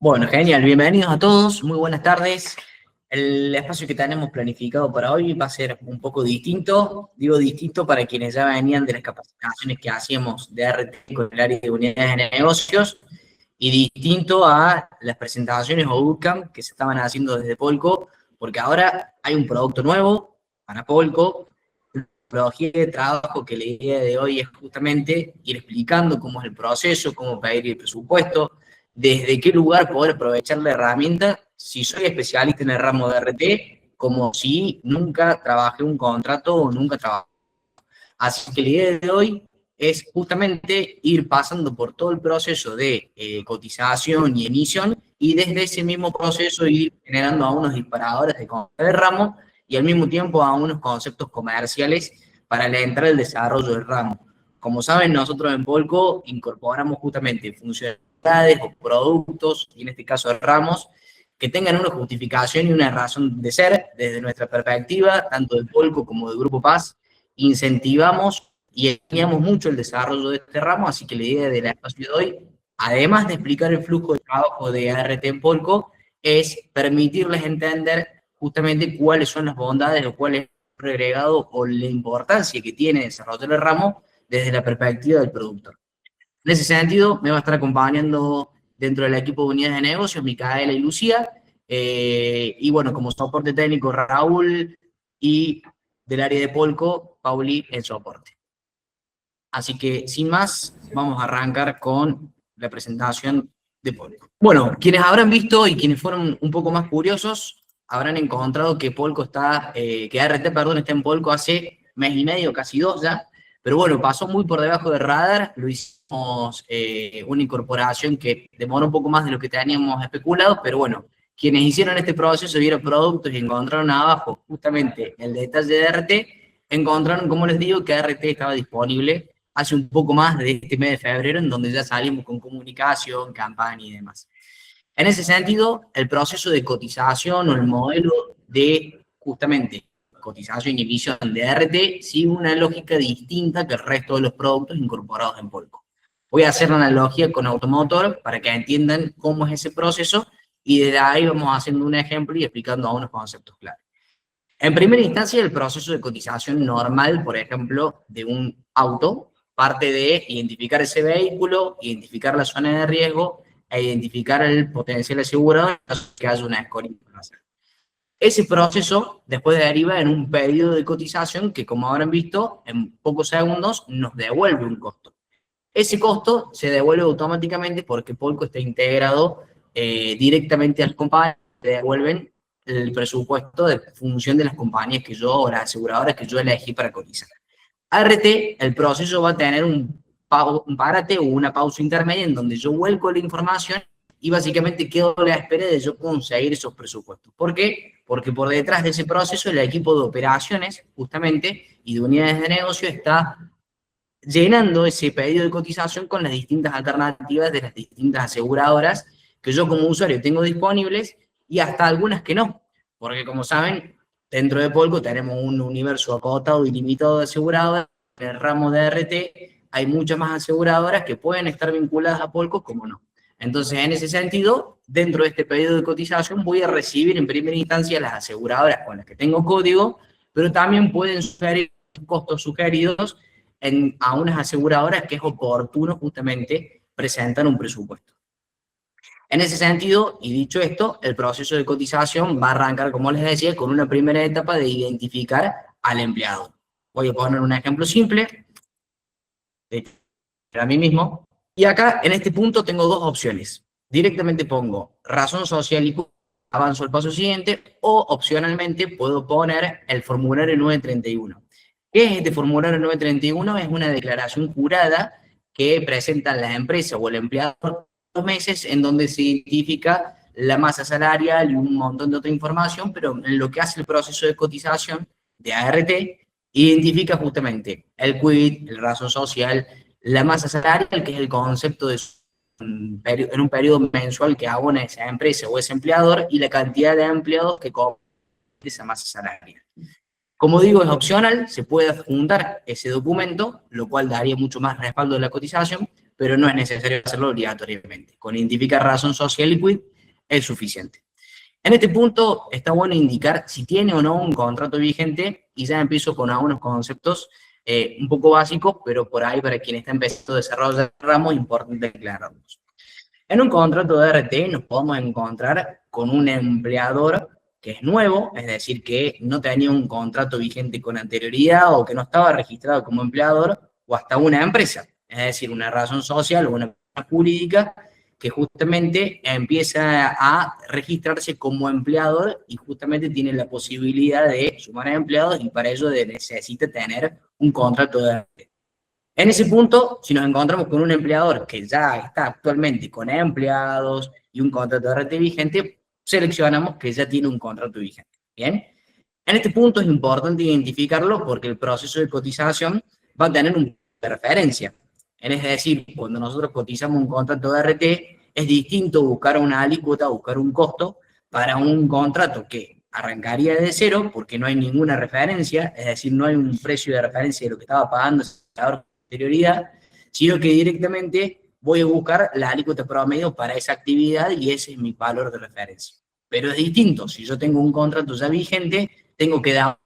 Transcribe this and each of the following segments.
Bueno, genial. Bienvenidos a todos. Muy buenas tardes. El espacio que tenemos planificado para hoy va a ser un poco distinto. Digo distinto para quienes ya venían de las capacitaciones que hacíamos de RT con el área de unidades de negocios y distinto a las presentaciones o bootcamp que se estaban haciendo desde Polco, porque ahora hay un producto nuevo para Polco, una metodología de trabajo que la idea de hoy es justamente ir explicando cómo es el proceso, cómo pedir el presupuesto, desde qué lugar poder aprovechar la herramienta, si soy especialista en el ramo de RT, como si nunca trabajé un contrato o nunca trabajé. Así que la idea de hoy es justamente ir pasando por todo el proceso de cotización y emisión y desde ese mismo proceso ir generando a unos disparadores de ramo y al mismo tiempo a unos conceptos comerciales para alentar el desarrollo del ramo. Como saben, nosotros en Polco incorporamos justamente funcionalidades o productos, y en este caso ramos, que tengan una justificación y una razón de ser desde nuestra perspectiva, tanto de Polco como de Grupo Paz. Incentivamos y guiamos mucho el desarrollo de este ramo, así que la idea del espacio de hoy, además de explicar el flujo de trabajo de ART en Polco, es permitirles entender justamente cuáles son las bondades o cuál es el agregado o la importancia que tiene desarrollar el ramo desde la perspectiva del productor. En ese sentido, me va a estar acompañando dentro del equipo de unidades de negocios Micaela y Lucía, y bueno, como soporte técnico Raúl, y del área de Polco, Pauli en soporte. Así que, sin más, vamos a arrancar con la presentación de Polco. Bueno, quienes habrán visto y quienes fueron un poco más curiosos, habrán encontrado que Polco está, que ART, perdón, está en Polco hace mes y medio, casi dos ya, pero bueno, pasó muy por debajo del radar, lo hicimos una incorporación que demoró un poco más de lo que teníamos especulado, pero bueno, quienes hicieron este proceso, vieron productos y encontraron abajo justamente el detalle de RT, encontraron, como les digo, que RT estaba disponible hace un poco más de este mes de febrero, en donde ya salimos con comunicación, campaña y demás. En ese sentido, el proceso de cotización o el modelo de justamente cotización y emisión de RT sigue una lógica distinta que el resto de los productos incorporados en Polco. Voy a hacer la analogía con automotor para que entiendan cómo es ese proceso y desde ahí vamos haciendo un ejemplo y explicando algunos conceptos claros. En primera instancia, el proceso de cotización normal, por ejemplo, de un auto, parte de identificar ese vehículo, identificar la zona de riesgo e identificar el potencial asegurado en caso de que haya una escoria internacional. Ese proceso después deriva en un pedido de cotización que, como habrán visto, en pocos segundos nos devuelve un costo. Ese costo se devuelve automáticamente porque Polco está integrado directamente al compañía, te devuelven el presupuesto de función de las compañías que yo, o las aseguradoras que yo elegí para cotizar. ART, el proceso va a tener un parate o una pausa intermedia en donde yo vuelco la información y básicamente quedo a la espera de yo conseguir esos presupuestos. ¿Por qué? Porque por detrás de ese proceso el equipo de operaciones, justamente, y de unidades de negocio está llenando ese pedido de cotización con las distintas alternativas de las distintas aseguradoras que yo como usuario tengo disponibles y hasta algunas que no, porque como saben, dentro de Polco tenemos un universo acotado y limitado de aseguradoras. En el ramo de RT hay muchas más aseguradoras que pueden estar vinculadas a Polco como no. Entonces, en ese sentido, dentro de este pedido de cotización voy a recibir en primera instancia las aseguradoras con las que tengo código, pero también pueden sugerir costos sugeridos a unas aseguradoras que es oportuno justamente presentar un presupuesto. En ese sentido, y dicho esto, el proceso de cotización va a arrancar, como les decía, con una primera etapa de identificar al empleado. Voy a poner un ejemplo simple, para mí mismo, y acá en este punto tengo dos opciones. Directamente pongo razón social y avanzo al paso siguiente, o opcionalmente puedo poner el formulario 931. ¿Qué es este formulario 931? Es una declaración jurada que presentan las empresas o el empleado por 2 meses en donde se identifica la masa salarial y un montón de otra información, pero en lo que hace el proceso de cotización de ART, identifica justamente el quit, el razón social, la masa salarial, que es el concepto de en un periodo mensual que abona esa empresa o ese empleador, y la cantidad de empleados que compra esa masa salarial. Como digo, es opcional, se puede adjuntar ese documento, lo cual daría mucho más respaldo de la cotización, pero no es necesario hacerlo obligatoriamente. Con identificar razón social y quid es suficiente. En este punto está bueno indicar si tiene o no un contrato vigente, y ya empiezo con algunos conceptos un poco básicos, pero por ahí para quien está empezando a desarrollar el ramo, es importante aclararlos. En un contrato de RT nos podemos encontrar con un empleador que es nuevo, es decir, que no tenía un contrato vigente con anterioridad o que no estaba registrado como empleador, o hasta una empresa, es decir, una razón social o una empresa jurídica que justamente empieza a registrarse como empleador y justamente tiene la posibilidad de sumar a empleados, y para ello necesita tener un contrato de RT. En ese punto, si nos encontramos con un empleador que ya está actualmente con empleados y un contrato de RT vigente, seleccionamos que ya tiene un contrato vigente. ¿Bien? En este punto es importante identificarlo porque el proceso de cotización va a tener una referencia. Es decir, cuando nosotros cotizamos un contrato de RT, es distinto buscar una alícuota, buscar un costo para un contrato que arrancaría de cero porque no hay ninguna referencia, es decir, no hay un precio de referencia de lo que estaba pagando con anterioridad, sino que directamente voy a buscar la alícuota promedio para esa actividad y ese es mi valor de referencia. Pero es distinto, si yo tengo un contrato ya vigente, tengo que dar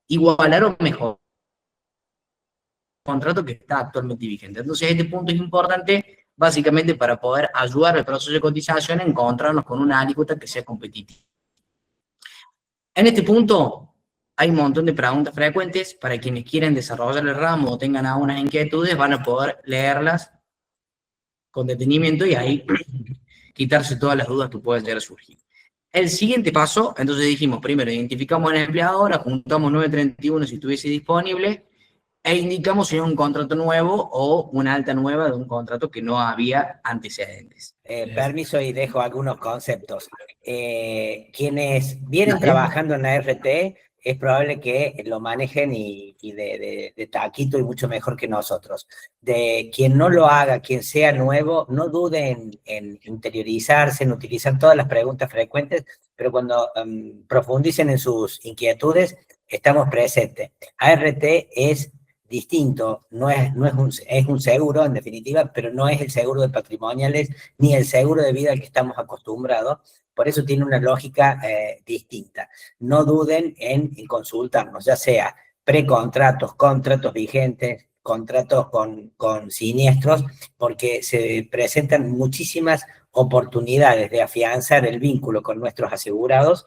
igualar o mejorar el contrato que está actualmente vigente. Entonces este punto es importante básicamente para poder ayudar al proceso de cotización a encontrarnos con una alícuota que sea competitiva. En este punto hay un montón de preguntas frecuentes. Para quienes quieren desarrollar el ramo o tengan algunas inquietudes, van a poder leerlas con detenimiento y ahí quitarse todas las dudas que puedan llegar a surgir. El siguiente paso, entonces dijimos, primero identificamos al empleador, apuntamos 931 si estuviese disponible, e indicamos si es un contrato nuevo o una alta nueva de un contrato que no había antecedentes. Permiso y dejo algunos conceptos. Quienes vienen trabajando en la RT, es probable que lo manejen y de taquito y mucho mejor que nosotros. De quien no lo haga, quien sea nuevo, no dude en interiorizarse, en utilizar todas las preguntas frecuentes, pero cuando profundicen en sus inquietudes, estamos presentes. ART es distinto, es un seguro en definitiva, pero no es el seguro de patrimoniales ni el seguro de vida al que estamos acostumbrados, por eso tiene una lógica distinta. No duden en consultarnos, ya sea precontratos, contratos vigentes, contratos con siniestros, porque se presentan muchísimas oportunidades de afianzar el vínculo con nuestros asegurados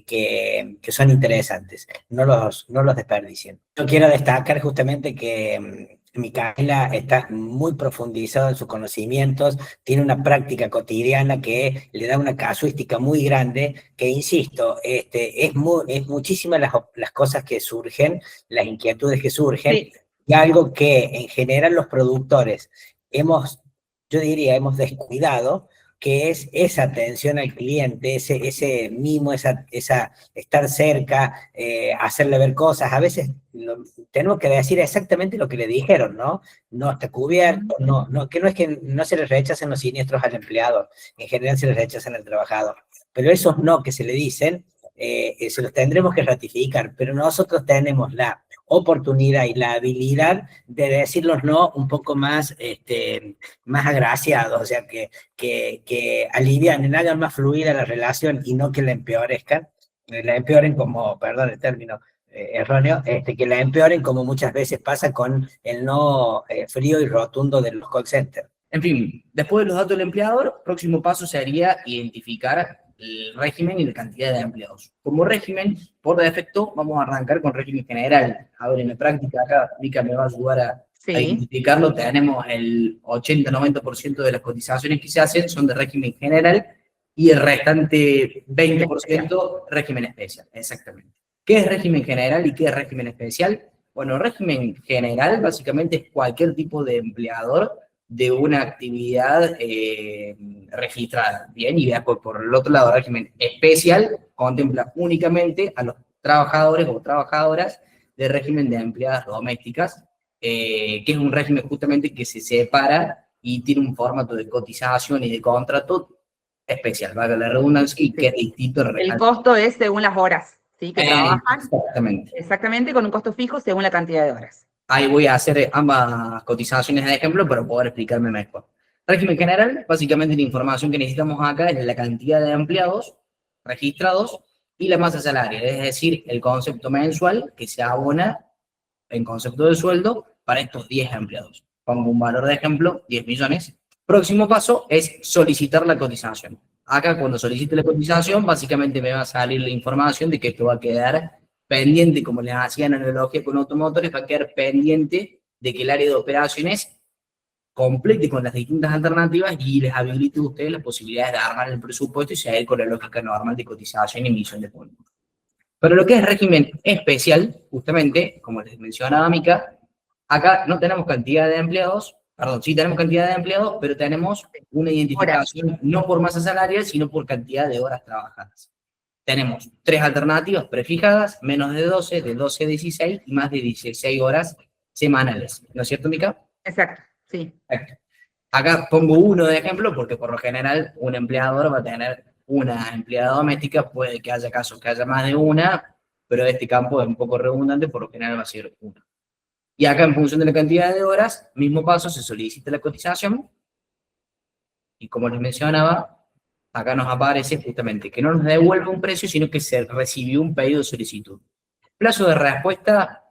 que son interesantes, no los desperdicien. Yo quiero destacar justamente que Micaela está muy profundizada en sus conocimientos, tiene una práctica cotidiana que le da una casuística muy grande, que insisto, es muchísimas las cosas que surgen, las inquietudes que surgen, sí. Y algo que en general los productores yo diría, hemos descuidado, que es esa atención al cliente, ese mimo, esa estar cerca, hacerle ver cosas. A veces tenemos que decir exactamente lo que le dijeron, ¿no? No está cubierto, que no es que no se les rechacen los siniestros al empleado, en general se les rechazan al trabajador. Pero esos no que se le dicen, se los tendremos que ratificar, pero nosotros tenemos la oportunidad y la habilidad de decirlos no un poco más, más agraciados, o sea, que alivianen, hagan más fluida la relación y no que la empeoren como, perdón el término erróneo, que la empeoren como muchas veces pasa con el no frío y rotundo de los call centers. En fin, después de los datos del empleador, próximo paso sería identificar el régimen y la cantidad de empleados. Como régimen, por defecto, vamos a arrancar con régimen general. A ver, en la práctica acá, Mica me va a ayudar a identificarlo. Tenemos el 80-90% de las cotizaciones que se hacen son de régimen general y el restante 20% régimen especial, exactamente. ¿Qué es régimen general y qué es régimen especial? Bueno, régimen general básicamente es cualquier tipo de empleador de una actividad registrada, ¿bien? Y después, por el otro lado, el régimen especial contempla únicamente a los trabajadores o trabajadoras del régimen de empleadas domésticas, que es un régimen justamente que se separa y tiene un formato de cotización y de contrato especial, valga la redundancia, y que es distinto. El costo es según las horas, ¿sí? Que trabajan. Exactamente. Exactamente, con un costo fijo según la cantidad de horas. Ahí voy a hacer ambas cotizaciones de ejemplo para poder explicarme mejor. Régimen general, básicamente la información que necesitamos acá es la cantidad de empleados registrados y la masa salarial, es decir, el concepto mensual que se abona en concepto de sueldo para estos 10 empleados. Pongo un valor de ejemplo, 10 millones. Próximo paso es solicitar la cotización. Acá cuando solicite la cotización, básicamente me va a salir la información de que esto va a quedar pendiente, como les hacían analogía con automotores, va a quedar pendiente de que el área de operaciones complete con las distintas alternativas y les habilite a ustedes las posibilidades de armar el presupuesto y seguir con la lógica normal de cotización y emisión de fondos. Pero lo que es régimen especial, justamente, como les mencionaba Mica, acá no tenemos cantidad de empleados, perdón, sí tenemos cantidad de empleados, pero tenemos una identificación no por masa salarial, sino por cantidad de horas trabajadas. Tenemos 3 alternativas prefijadas, menos de 12, de 12 a 16 y más de 16 horas semanales. ¿No es cierto, Mica? Exacto, sí. Perfecto. Acá pongo uno de ejemplo porque por lo general un empleador va a tener una empleada doméstica, puede que haya casos que haya más de una, pero este campo es un poco redundante, por lo general va a ser una. Y acá en función de la cantidad de horas, mismo paso, se solicita la cotización y como les mencionaba, acá nos aparece justamente que no nos devuelve un precio, sino que se recibió un pedido de solicitud. Plazo de respuesta,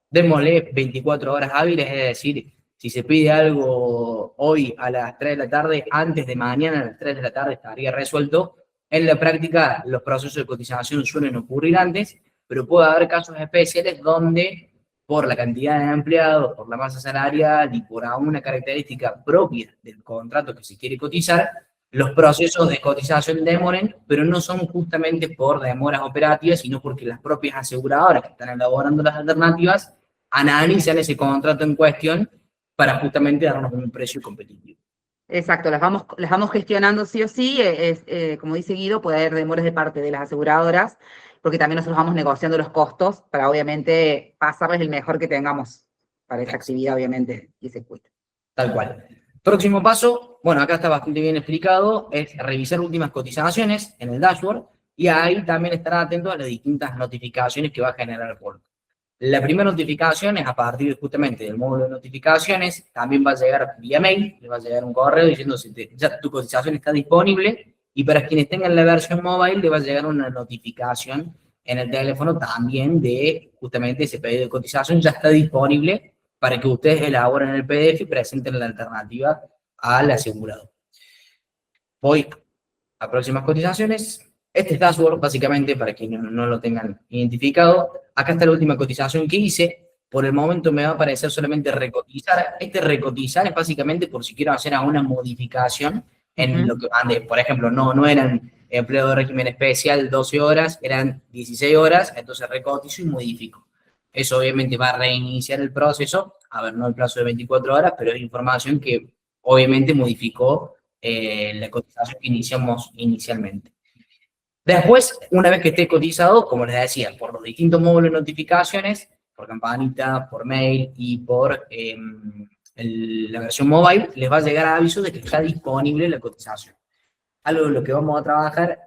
démosle 24 horas hábiles, es decir, si se pide algo hoy a las 3 de la tarde, antes de mañana a las 3 de la tarde estaría resuelto. En la práctica, los procesos de cotización suelen ocurrir antes, pero puede haber casos especiales donde, por la cantidad de empleados, por la masa salarial y por una característica propia del contrato que se quiere cotizar, los procesos de cotización demoren, pero no son justamente por demoras operativas, sino porque las propias aseguradoras que están elaborando las alternativas analizan ese contrato en cuestión para justamente darnos un precio competitivo. Exacto, las vamos gestionando sí o sí, como dice Guido, puede haber demoras de parte de las aseguradoras, porque también nosotros vamos negociando los costos para obviamente pasarles el mejor que tengamos para esa actividad, obviamente, y ese cuesta. Tal cual. Próximo paso, bueno, acá está bastante bien explicado, es revisar últimas cotizaciones en el dashboard, y ahí también estar atento a las distintas notificaciones que va a generar el portal. La primera notificación es a partir justamente del módulo de notificaciones, también va a llegar vía mail, le va a llegar un correo diciendo si ya tu cotización está disponible, y para quienes tengan la versión mobile le va a llegar una notificación en el teléfono también de justamente ese pedido de cotización ya está disponible para que ustedes elaboren el PDF y presenten la alternativa al asegurado. Voy a próximas cotizaciones. Este es dashboard, básicamente, para quienes no lo tengan identificado. Acá está la última cotización que hice. Por el momento me va a aparecer solamente recotizar. Este recotizar es básicamente por si quiero hacer alguna modificación en lo que ande. Por ejemplo, no eran empleo de régimen especial 12 horas, eran 16 horas, entonces recotizo y modifico. Eso obviamente va a reiniciar el proceso, a ver, no el plazo de 24 horas, pero es información que obviamente modificó la cotización que iniciamos inicialmente. Después, una vez que esté cotizado, como les decía, por los distintos módulos de notificaciones, por campanita, por mail y por la versión mobile, les va a llegar aviso de que está disponible la cotización. Algo de lo que vamos a trabajar,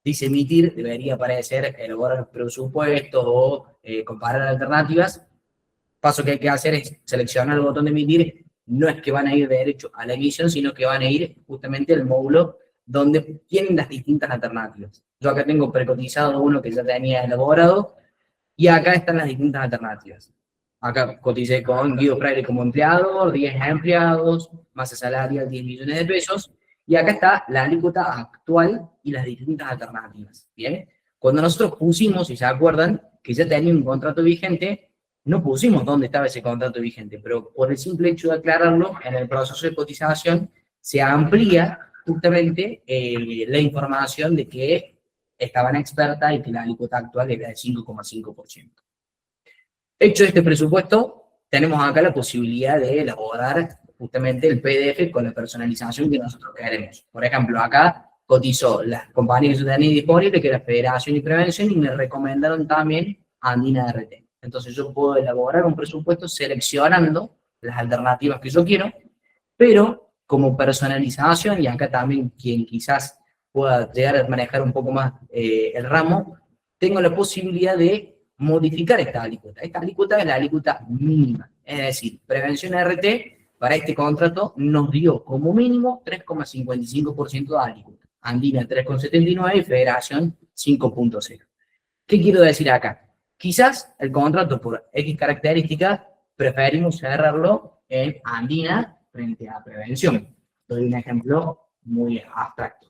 dice emitir, debería aparecer elaborar presupuestos o comparar alternativas. Paso que hay que hacer es seleccionar el botón de emitir. No es que van a ir derecho a la emisión, sino que van a ir justamente al módulo donde tienen las distintas alternativas. Yo acá tengo precotizado uno que ya tenía elaborado, y acá están las distintas alternativas. Acá coticé con Guido Freire como empleado, 10 empleados, masa salarial 10 millones de pesos, y acá está la alícuota actual y las distintas alternativas. ¿Bien? Cuando nosotros pusimos, si se acuerdan, que ya tenía un contrato vigente, no pusimos dónde estaba ese contrato vigente, pero por el simple hecho de aclararlo, en el proceso de cotización se amplía justamente la información de que estaban expertas y que la alícuota actual era de 5,5%. Hecho este presupuesto, tenemos acá la posibilidad de elaborar justamente el PDF con la personalización que nosotros queremos. Por ejemplo, acá cotizó las compañías que yo tenía disponibles, que era Federación y Prevención, y me recomendaron también Andina RT. Entonces yo puedo elaborar un presupuesto seleccionando las alternativas que yo quiero, pero como personalización, y acá también quien quizás pueda llegar a manejar un poco más el ramo, tengo la posibilidad de modificar esta alícuota. Esta alícuota es la alícuota mínima, es decir, Prevención RT para este contrato nos dio como mínimo 3,55% de alícuota, Andina 3,79 y Federación 5,0. ¿Qué quiero decir acá? Quizás el contrato por X características preferimos cerrarlo en Andina frente a Prevención. Doy un ejemplo muy abstracto.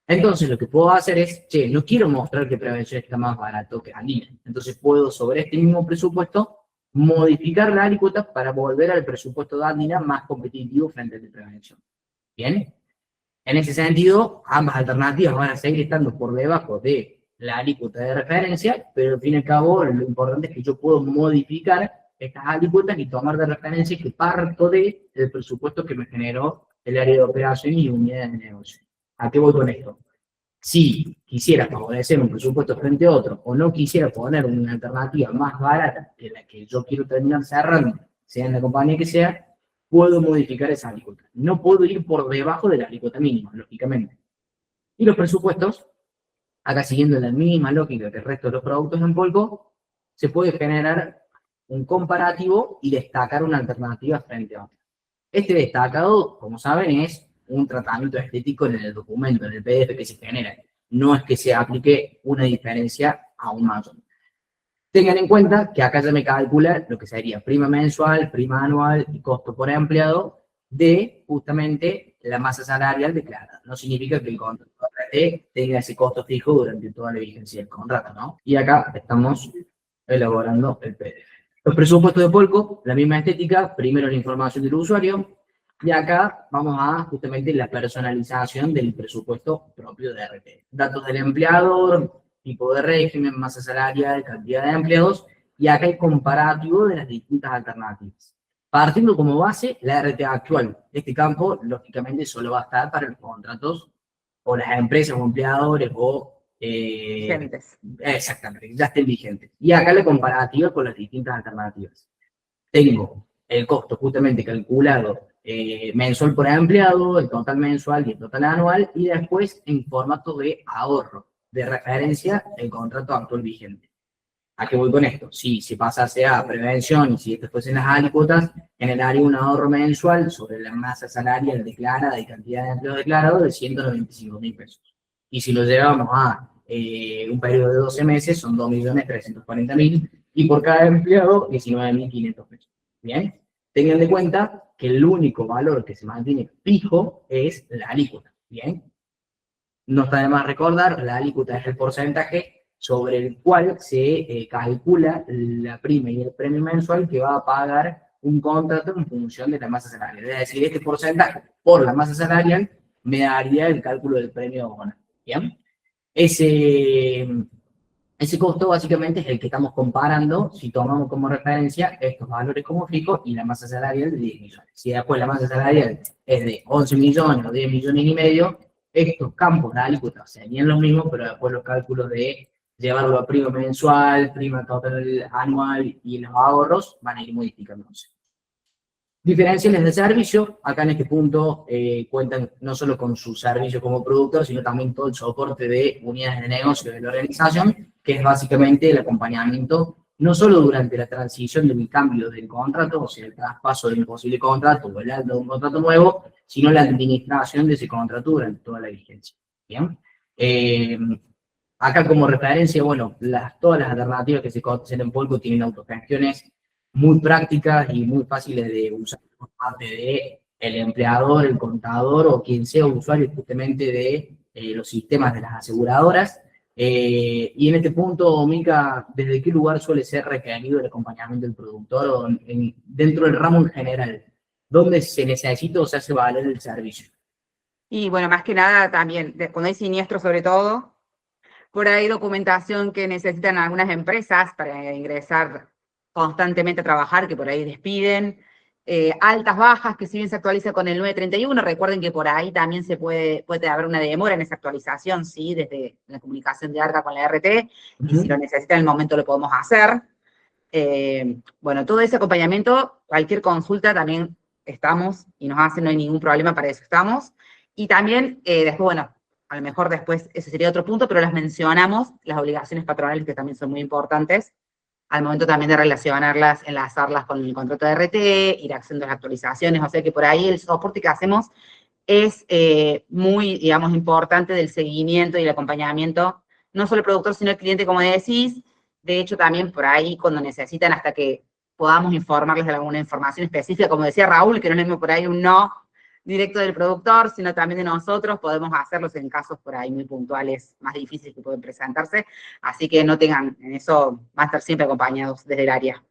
Entonces lo que puedo hacer es, no quiero mostrar que Prevención está más barato que Andina. Entonces puedo sobre este mismo presupuesto modificar la alícuota para volver al presupuesto de Andina más competitivo frente al de Prevención. ¿Bien? En ese sentido, ambas alternativas van a seguir estando por debajo de la alícuota de referencia, pero al fin y al cabo lo importante es que yo puedo modificar estas alícuotas y tomar de referencia que parto del presupuesto que me generó el área de operación y unidades de negocio. ¿A qué voy con esto? Si quisiera favorecer un presupuesto frente a otro, o no quisiera poner una alternativa más barata que la que yo quiero terminar cerrando, sea en la compañía que sea, puedo modificar esa alícuota. No puedo ir por debajo de la alícuota mínima, lógicamente. Y los presupuestos, acá siguiendo la misma lógica que el resto de los productos en polvo, se puede generar un comparativo y destacar una alternativa frente a otra. Este destacado, como saben, es un tratamiento estético en el documento, en el PDF que se genera. No es que se aplique una diferencia a un mayor. Tengan en cuenta que acá ya me calcula lo que sería prima mensual, prima anual y costo por empleado de justamente la masa salarial declarada. No significa que el contrato tenga ese costo fijo durante toda la vigencia del contrato, ¿no? Y acá estamos elaborando el PDF. Los presupuestos de Polco, la misma estética, primero la información del usuario, y acá vamos a justamente la personalización del presupuesto propio de RT. Datos del empleador, tipo de régimen, masa salarial, cantidad de empleados, y acá el comparativo de las distintas alternativas. Partiendo como base la RT actual. Este campo, lógicamente, solo va a estar para los contratos o las empresas o empleadores o... Vigentes. Exactamente, ya estén vigentes. Y acá la comparativa con las distintas alternativas. Tengo el costo justamente calculado mensual por empleado, el total mensual y el total anual, y después en formato de ahorro, de referencia el contrato actual vigente. ¿A qué voy con esto? Si se pasase a prevención y si estas fuesen las alícuotas, generaría un ahorro mensual sobre la masa salarial declarada y cantidad de empleo declarado de 195.000 pesos. Y si lo llevamos a un periodo de 12 meses, son 2.340.000 y por cada empleado 19.500 pesos. ¿Bien? Tengan en cuenta que el único valor que se mantiene fijo es la alícuota. ¿Bien? No está de más recordar, la alícuota es el porcentaje sobre el cual se calcula la prima y el premio mensual que va a pagar un contrato en función de la masa salarial. Es decir, este porcentaje por la masa salarial me daría el cálculo del premio bono. ¿Bien? Ese costo básicamente es el que estamos comparando si tomamos como referencia estos valores como fijos y la masa salarial de 10 millones. Si después la masa salarial es de 11 millones o 10 millones y medio, estos campos de alícuota serían los mismos, pero después los cálculos de llevarlo a prima mensual, prima total anual y los ahorros van a ir modificándose. Diferenciales de servicio, acá en este punto cuentan no solo con su servicio como productor, sino también todo el soporte de unidades de negocio de la organización, que es básicamente el acompañamiento, no solo durante la transición del cambio del contrato, o sea, el traspaso de un posible contrato o el alto de un contrato nuevo, sino la administración de ese contrato durante toda la vigencia. ¿Bien? Acá como referencia, bueno, todas las alternativas que se conocen en Polco tienen autogestiones muy prácticas y muy fáciles de usar por parte del empleador, el contador o quien sea usuario justamente de los sistemas de las aseguradoras. Y en este punto, Mica, ¿desde qué lugar suele ser requerido el acompañamiento del productor o dentro del ramo en general? ¿Dónde se necesita o se hace valer el servicio? Y bueno, más que nada también, cuando hay siniestro sobre todo, por ahí documentación que necesitan algunas empresas para ingresar constantemente a trabajar, que por ahí despiden, altas, bajas, que si bien se actualiza con el 931, recuerden que por ahí también puede haber una demora en esa actualización, ¿sí? Desde la comunicación de ARCA con la RT, y si lo necesitan en el momento lo podemos hacer. Bueno, todo ese acompañamiento, cualquier consulta también estamos, y nos hacen, no hay ningún problema, para eso estamos. Y también, después, bueno, a lo mejor después ese sería otro punto, pero las mencionamos, las obligaciones patronales que también son muy importantes, al momento también de relacionarlas, enlazarlas con el contrato de RT, ir haciendo las actualizaciones, o sea que por ahí el soporte que hacemos es muy, digamos, importante del seguimiento y el acompañamiento, no solo el productor, sino el cliente, como decís. De hecho, también por ahí, cuando necesitan, hasta que podamos informarles de alguna información específica, como decía Raúl, que no es por ahí un no directo del productor, sino también de nosotros, podemos hacerlos en casos por ahí muy puntuales, más difíciles que pueden presentarse, así que no tengan, en eso van a estar siempre acompañados desde el área.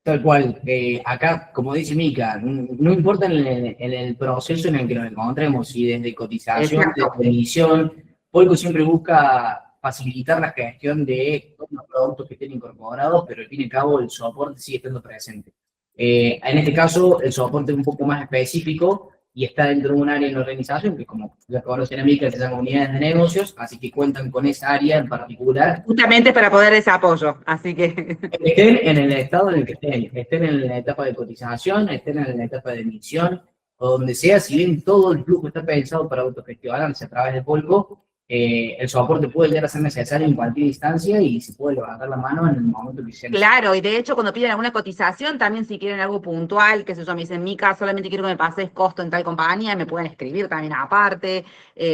Tal cual. Acá, como dice Mica, no importa en el proceso en el que nos encontremos, si desde cotización, Exacto. desde emisión, Polco siempre busca facilitar la gestión de todos los productos que estén incorporados, pero al fin y al cabo el soporte sigue estando presente. En este caso, el soporte es un poco más específico y está dentro de un área de la organización, que como ya conocen a Mica, se llama unidades de negocios, así que cuentan con esa área en particular. Justamente para poder ese apoyo, así que... Estén en el estado en el que estén en la etapa de cotización, estén en la etapa de emisión, o donde sea, si bien todo el flujo está pensado para autogestionarse a través de Polco, el soporte puede llegar a ser necesario en cualquier instancia y se puede levantar la mano en el momento que sea. Claro, y de hecho cuando piden alguna cotización, también si quieren algo puntual, que sé yo, me dicen, Mica, solamente quiero que me pases costo en tal compañía, me pueden escribir también aparte.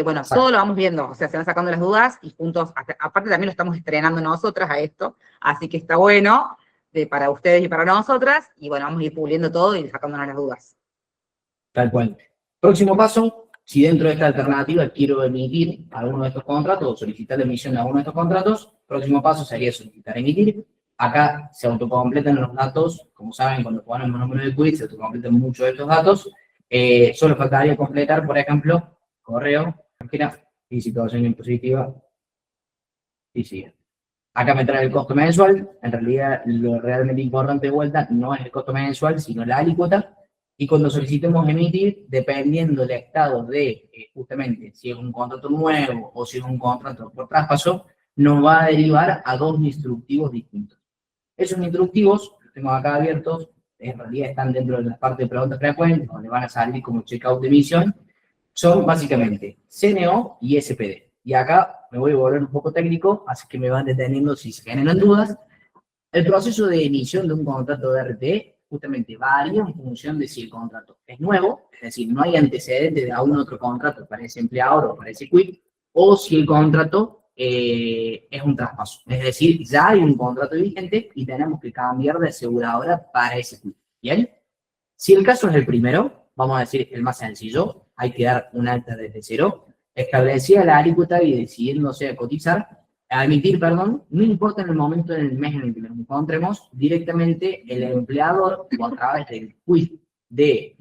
Bueno, Exacto. todo lo vamos viendo, o sea, se van sacando las dudas y juntos, aparte también lo estamos estrenando nosotras a esto, así que está bueno para ustedes y para nosotras, y bueno, vamos a ir puliendo todo y sacándonos las dudas. Tal cual. Próximo paso, si dentro de esta alternativa quiero emitir alguno de estos contratos o solicitar la emisión de alguno de estos contratos, próximo paso sería solicitar emitir. Acá se autocompletan los datos, como saben, cuando ponemos número de quit, se autocompletan muchos de estos datos. Solo faltaría completar, por ejemplo, correo, página y situación impositiva. Y sigue. Acá me trae el costo mensual. En realidad, lo realmente importante de vuelta no es el costo mensual, sino la alícuota. Y cuando solicitemos emitir, dependiendo del estado de, justamente, si es un contrato nuevo o si es un contrato por traspaso, nos va a derivar a dos instructivos distintos. Esos instructivos, los tengo acá abiertos, en realidad están dentro de la parte de preguntas frecuentes, donde van a salir como checkout de emisión, son básicamente CNO y SPD. Y acá me voy a volver un poco técnico, así que me van deteniendo si se generan dudas. El proceso de emisión de un contrato de RT justamente varía en función de si el contrato es nuevo, es decir, no hay antecedentes de algún otro contrato para ese empleador o para ese quit, o si el contrato es un traspaso. Es decir, ya hay un contrato vigente y tenemos que cambiar de aseguradora para ese quit. ¿Bien? Si el caso es el primero, vamos a decir el más sencillo, hay que dar un alta desde cero, establecida la alícuota y decidiéndose a cotizar, a emitir, perdón, no importa en el momento en el mes en el que nos encontremos, directamente el empleador o a través del quit de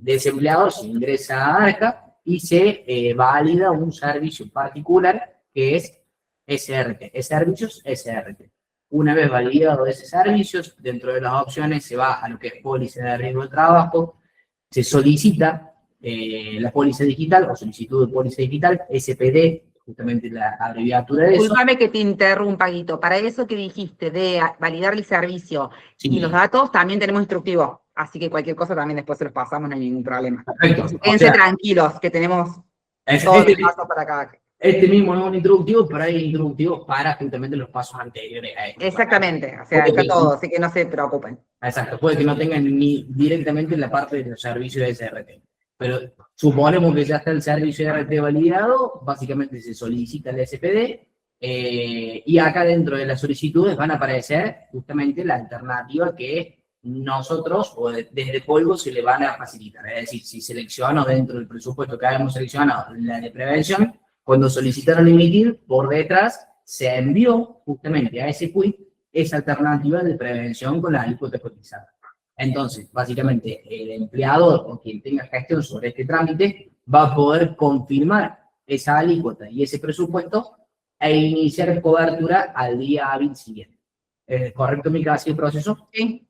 ese empleador se ingresa a ARCA y se valida un servicio particular que es SRT, servicios SRT. Una vez validado ese servicio, dentro de las opciones se va a lo que es póliza de riesgo de trabajo, se solicita la póliza digital o solicitud de póliza digital, SPD, justamente la abreviatura de eso. Disculpame que te interrumpa, Guito. Para eso que dijiste de validar el servicio Sí. y los datos, también tenemos instructivo. Así que cualquier cosa también después se los pasamos, no hay ningún problema. Perfecto. Quédense tranquilos, que tenemos todo el paso para acá. Este mismo es un instructivo, pero hay instructivos para justamente los pasos anteriores a esto. Exactamente, o sea, está todo, así que no se preocupen. Exacto, puede que no tengan ni directamente la parte del servicio de SRT. Pero suponemos que ya está el servicio de RT validado, básicamente se solicita el SPD, y acá dentro de las solicitudes van a aparecer justamente la alternativa que nosotros, o desde Polvo, se le van a facilitar. Es decir, si selecciono dentro del presupuesto que habíamos seleccionado la de prevención, cuando solicitaron emitir, por detrás se envió justamente a ese quit esa alternativa de prevención con la alícuota cotizada. Entonces, básicamente, el empleador o quien tenga gestión sobre este trámite va a poder confirmar esa alícuota y ese presupuesto e iniciar cobertura al día hábil siguiente. ¿Es correcto, Mica, así el proceso? Sí.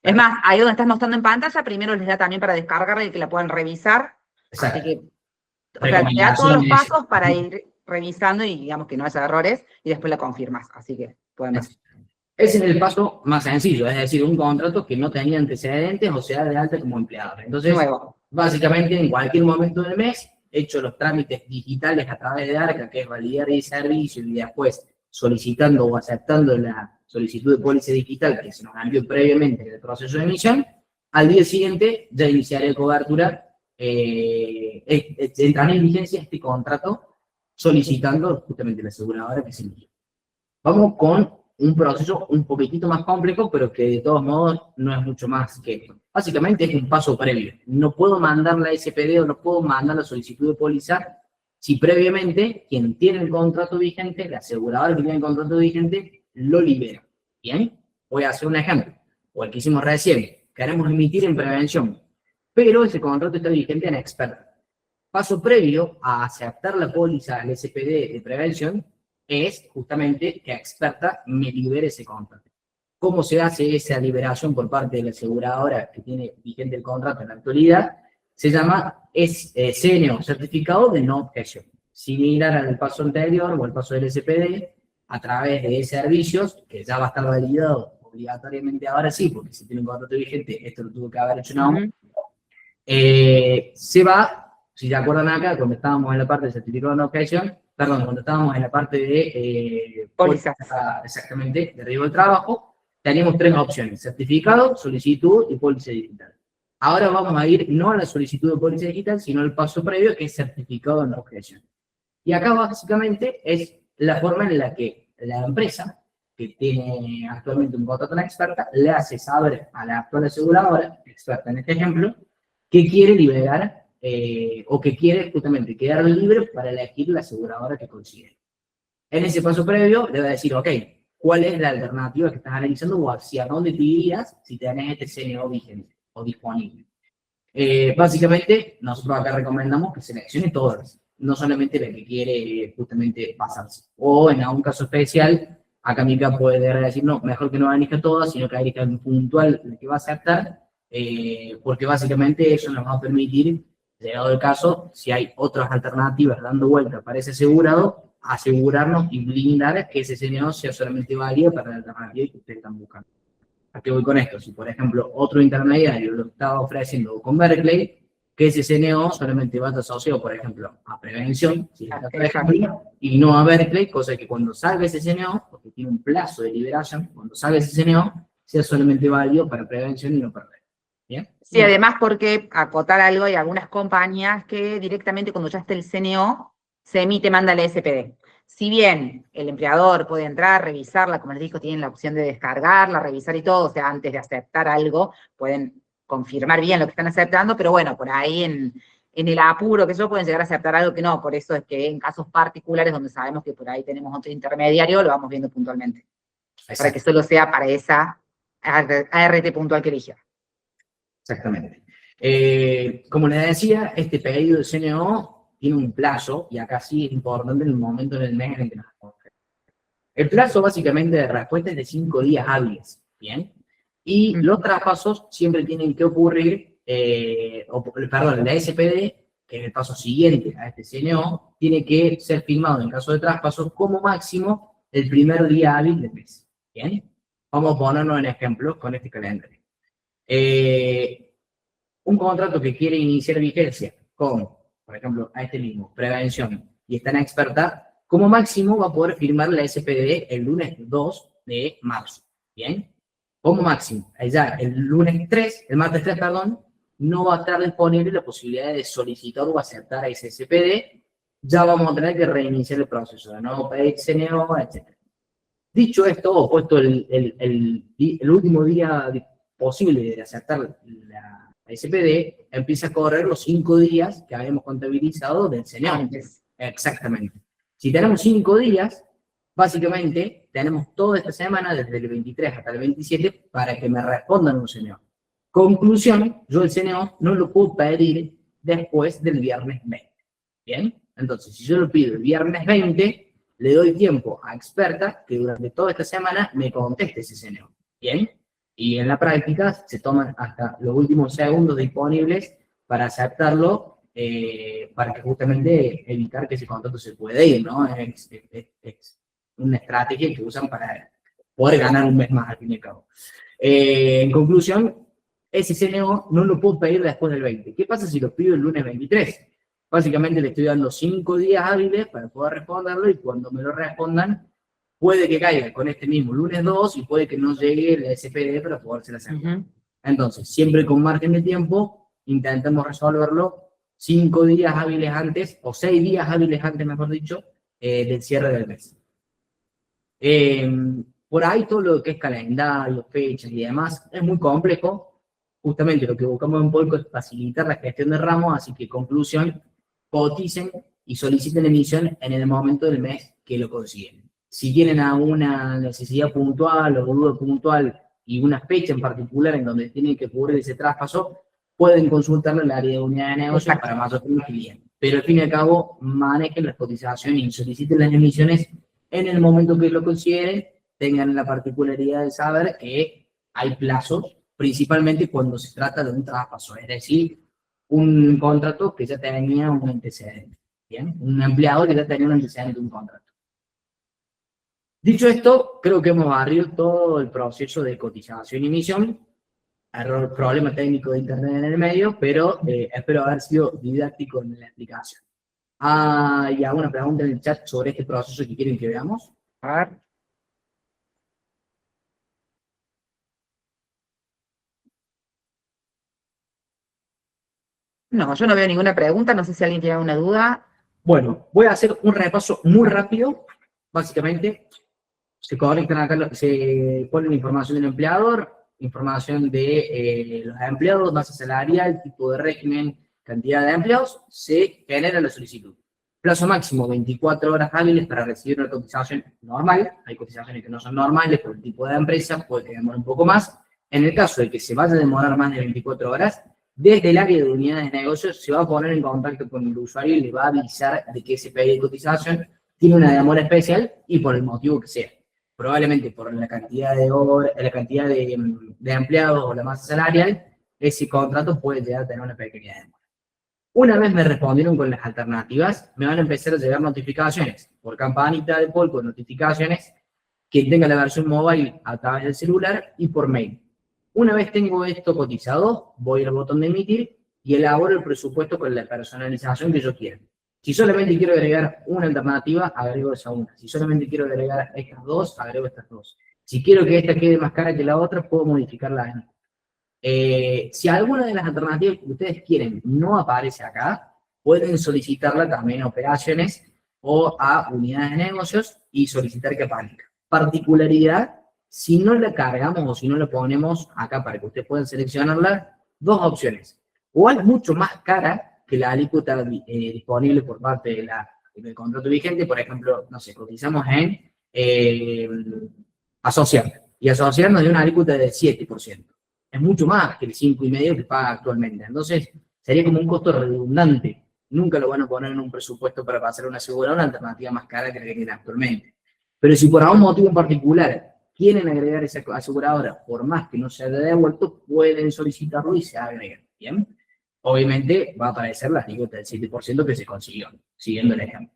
Es más, ahí donde estás mostrando en pantalla, primero les da también para descargarla y que la puedan revisar. Exacto. Así que, o sea, te da todos los pasos para ir revisando y digamos que no haya errores y después la confirmas. Así que pueden ver. Ese es el paso más sencillo, es decir, un contrato que no tenía antecedentes o sea de alta como empleador. Entonces, básicamente en cualquier momento del mes, hecho los trámites digitales a través de ARCA, que es validar el servicio y después solicitando o aceptando la solicitud de póliza digital que se nos envió previamente en el proceso de emisión, al día siguiente ya iniciaré cobertura, entrará en vigencia este contrato solicitando justamente la aseguradora que se emitió. Vamos con un proceso un poquitito más complejo, pero que de todos modos no es mucho más que esto. Básicamente es un paso previo. No puedo mandar la SPD o no puedo mandar la solicitud de póliza si previamente quien tiene el contrato vigente, la aseguradora que tiene el contrato vigente, lo libera. ¿Bien? Voy a hacer un ejemplo, o el que hicimos recién. Queremos emitir en prevención, pero ese contrato está vigente en experta. Paso previo a aceptar la póliza al SPD de prevención es justamente que experta me libere ese contrato. ¿Cómo se hace esa liberación por parte de la aseguradora que tiene vigente el contrato en la actualidad? Se llama CNO, Certificado de No Objeción. Similar al paso anterior o al paso del SPD, a través de servicios, que ya va a estar validado obligatoriamente ahora sí, porque si tiene un contrato vigente, esto lo tuvo que haber hecho no. Se va, si se acuerdan acá, cuando estábamos en la parte de certificado de no objeción, perdón, cuando estábamos en la parte de Pólizas. Exactamente, de riesgo del trabajo, teníamos tres opciones: certificado, solicitud y póliza digital. Ahora vamos a ir no a la solicitud de póliza digital, sino al paso previo, que es certificado de no objeción. Y acá básicamente es la forma en la que la empresa, que tiene actualmente un contrato en experta, le hace saber a la actual aseguradora, experta en este ejemplo, que quiere liberar o que quiere justamente quedar libre para elegir la aseguradora que considere. En ese paso previo le va a decir, ok, ¿cuál es la alternativa que estás analizando o hacia dónde te irías si tenés este CNO vigente o disponible? Básicamente, nosotros acá recomendamos que seleccione todas, no solamente la que quiere justamente pasarse. O en algún caso especial, acá Mica puede decir, no, mejor que no elija todas, sino que elija en puntual la que va a aceptar, porque básicamente eso nos va a permitir, llegado el caso, si hay otras alternativas dando vuelta para ese asegurado, asegurarnos y blindar que ese CNO sea solamente válido para la alternativa que ustedes están buscando. ¿A qué voy con esto? Si, por ejemplo, otro intermediario lo estaba ofreciendo con Berkeley, que ese CNO solamente va a estar asociado, por ejemplo, a prevención, si y no a Berkeley, cosa que cuando salga ese CNO, porque tiene un plazo de liberación, cuando salga ese CNO, sea solamente válido para prevención y no para Berkeley. ¿Bien? Sí, además porque, acotar algo, hay algunas compañías que directamente cuando ya esté el CNO, se emite, manda la SPD. Si bien el empleador puede entrar, revisarla, como les digo, tienen la opción de descargarla, revisar y todo, o sea, antes de aceptar algo, pueden confirmar bien lo que están aceptando, pero bueno, por ahí en el apuro que yo pueden llegar a aceptar algo que no, por eso es que en casos particulares donde sabemos que por ahí tenemos otro intermediario, lo vamos viendo puntualmente. Exacto. Para que solo sea para esa ART puntual que eligió. Exactamente. Como les decía, este pedido de CNO tiene un plazo, y acá sí es importante el momento en el mes en que nos acoge. El plazo básicamente de respuesta es de 5 días hábiles, ¿bien? Y los traspasos siempre tienen que ocurrir, la SPD, que es el paso siguiente a este CNO, tiene que ser firmado en caso de traspaso como máximo el primer día hábil del mes, ¿bien? Vamos a ponernos en ejemplo con este calendario. Un contrato que quiere iniciar vigencia con, por ejemplo, a este mismo, prevención, y está en experta, como máximo va a poder firmar la SPD el lunes 2 de marzo, ¿bien? Como máximo. Ya el martes 3, perdón, no va a estar disponible la posibilidad de solicitar o aceptar a ese SPD, ya vamos a tener que reiniciar el proceso de nuevo pedir CNO, etc. Dicho esto, o puesto el último día posible de aceptar la SPD, empieza a correr los 5 días que habíamos contabilizado del CNO. Exactamente. Si tenemos 5 días, básicamente tenemos toda esta semana, desde el 23 hasta el 27, para que me respondan un CNO. Conclusión, yo el CNO no lo puedo pedir después del viernes 20. ¿Bien? Entonces, si yo lo pido el viernes 20, le doy tiempo a experta que durante toda esta semana me conteste ese CNO. ¿Bien? Y en la práctica se toman hasta los últimos segundos disponibles para aceptarlo, para que justamente evitar que ese contrato se pueda ir, ¿no? Es una estrategia que usan para poder ganar un mes más, al fin y al cabo. En conclusión, ese CNO no lo puedo pedir después del 20. ¿Qué pasa si lo pido el lunes 23? Básicamente le estoy dando 5 días hábiles para poder responderlo, y cuando me lo respondan, puede que caiga con este mismo lunes 2 y puede que no llegue el SPD para poderse hacer. Entonces, siempre con margen de tiempo, intentamos resolverlo 5 días hábiles antes, o 6 días hábiles antes, mejor dicho, del cierre del mes. Por ahí todo lo que es calendario, fechas y demás es muy complejo. Justamente lo que buscamos en Polco es facilitar la gestión de ramos, así que conclusión, coticen y soliciten emisión en el momento del mes que lo consiguen. Si tienen alguna necesidad puntual o duda puntual y una fecha en particular en donde tienen que cubrir ese traspaso, pueden consultarlo en el área de unidad de negocio para mayor tranquilidad. Pero al fin y al cabo, manejen las cotizaciones y soliciten las emisiones en el momento que lo consideren. Tengan la particularidad de saber que hay plazos, principalmente cuando se trata de un traspaso, es decir, un contrato que ya tenía un antecedente, ¿bien? Un empleado que ya tenía un antecedente de un contrato. Dicho esto, creo que hemos barrido todo el proceso de cotización y emisión. Problema técnico de internet en el medio, pero espero haber sido didáctico en la explicación. ¿Hay alguna pregunta en el chat sobre este proceso que quieren que veamos? A ver. No, yo no veo ninguna pregunta, no sé si alguien tiene alguna duda. Bueno, voy a hacer un repaso muy rápido. Básicamente, se conectan acá, se pone la información del empleador, información de los empleados, base salarial, tipo de régimen, cantidad de empleados, se genera la solicitud. Plazo máximo 24 horas hábiles para recibir una cotización normal. Hay cotizaciones que no son normales por el tipo de empresa, puede que demore un poco más. En el caso de que se vaya a demorar más de 24 horas, desde el área de unidades de negocios se va a poner en contacto con el usuario y le va a avisar de que ese pedido de cotización tiene una demora especial y por el motivo que sea. Probablemente por la cantidad de horas, la cantidad de empleados o la masa salarial, ese contrato puede llegar a tener una pequeña demora. Una vez me respondieron con las alternativas, me van a empezar a llegar notificaciones por campanita de Polco, notificaciones, que tenga la versión mobile a través del celular y por mail. Una vez tengo esto cotizado, voy al botón de emitir y elaboro el presupuesto con la personalización que yo quiera. Si solamente quiero agregar una alternativa, agrego esa una. Si solamente quiero agregar estas dos, agrego estas dos. Si quiero que esta quede más cara que la otra, puedo modificarla. Si alguna de las alternativas que ustedes quieren no aparece acá, pueden solicitarla también a operaciones o a unidades de negocios y solicitar que aparezca. Particularidad, si no la cargamos o si no la ponemos acá para que ustedes puedan seleccionarla, dos opciones. O es mucho más cara que la alícuota disponible por parte del contrato vigente. Por ejemplo, no sé, cotizamos en asociar. Y asociar nos dio una alícuota del 7%. Es mucho más que el 5,5% que paga actualmente. Entonces, sería como un costo redundante. Nunca lo van a poner en un presupuesto para pasar una aseguradora, una alternativa más cara que la que tienen actualmente. Pero si por algún motivo en particular quieren agregar esa aseguradora, por más que no se haya devuelto, pueden solicitarlo y se agrega. ¿Bien? Obviamente va a aparecer la alícuota del 7% que se consiguió, siguiendo el ejemplo.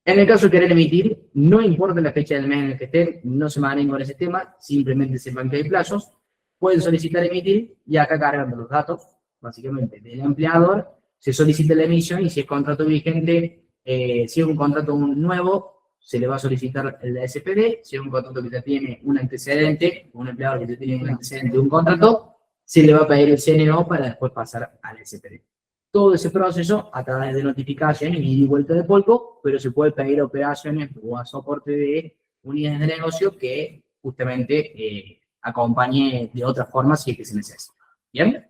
En el caso de querer emitir, no importa la fecha del mes en el que estén, no se manejen con ese tema, simplemente sepan que hay plazos, pueden solicitar emitir y acá cargando los datos, básicamente, del empleador, se solicita la emisión y si es contrato vigente, si es un contrato nuevo, se le va a solicitar el de SPD, si es un contrato que ya tiene un antecedente, un empleador que ya tiene un antecedente de un contrato, se le va a pedir el CNO para después pasar al SPD. Todo ese proceso a través de notificaciones y vuelta de Polco, pero se puede pedir operaciones o a soporte de unidades de negocio que justamente acompañe de otra forma si es que se necesita. ¿Bien?